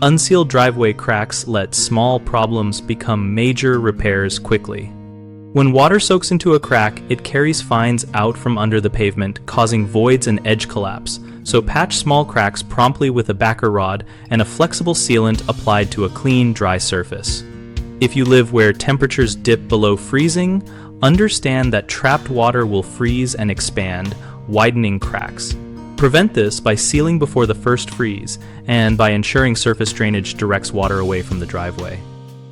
Unsealed driveway cracks let small problems become major repairs quickly. When water soaks into a crack, it carries fines out from under the pavement, causing voids and edge collapse. So patch small cracks promptly with a backer rod and a flexible sealant applied to a clean, dry surface. If you live where temperatures dip below freezing, understand that trapped water will freeze and expand, widening cracks. Prevent this by sealing before the first freeze and by ensuring surface drainage directs water away from the driveway.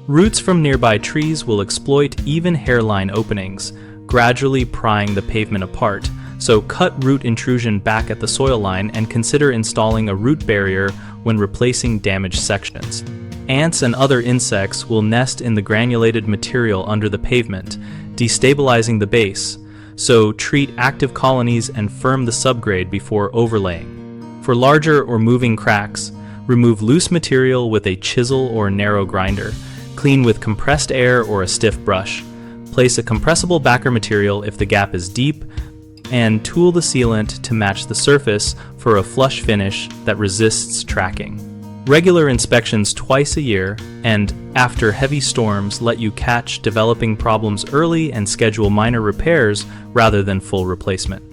Roots from nearby trees will exploit even hairline openings, gradually prying the pavement apart, so cut root intrusion back at the soil line and consider installing a root barrier when replacing damaged sections. Ants and other insects will nest in the granulated material under the pavement, destabilizing the base, so treat active colonies and firm the subgrade before overlaying. For larger or moving cracks, remove loose material with a chisel or narrow grinder. Clean with compressed air or a stiff brush. Place a compressible backer material if the gap is deep, and tool the sealant to match the surface for a flush finish that resists tracking. Regular inspections twice a year and after heavy storms let you catch developing problems early and schedule minor repairs rather than full replacement.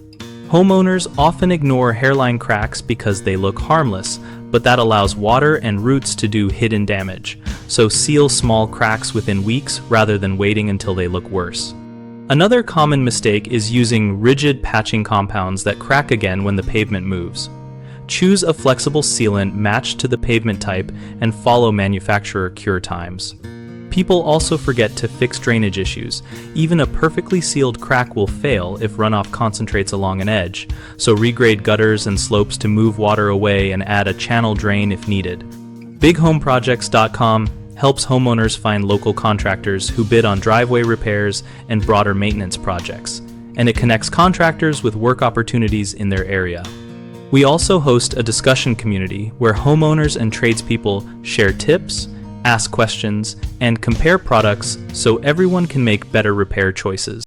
Homeowners often ignore hairline cracks because they look harmless, but that allows water and roots to do hidden damage, so seal small cracks within weeks rather than waiting until they look worse. Another common mistake is using rigid patching compounds that crack again when the pavement moves. Choose a flexible sealant matched to the pavement type and follow manufacturer cure times. People also forget to fix drainage issues. Even a perfectly sealed crack will fail if runoff concentrates along an edge, so regrade gutters and slopes to move water away and add a channel drain if needed. BigHomeProjects.com helps homeowners find local contractors who bid on driveway repairs and broader maintenance projects, and it connects contractors with work opportunities in their area. We also host a discussion community where homeowners and tradespeople share tips, ask questions, and compare products so everyone can make better repair choices.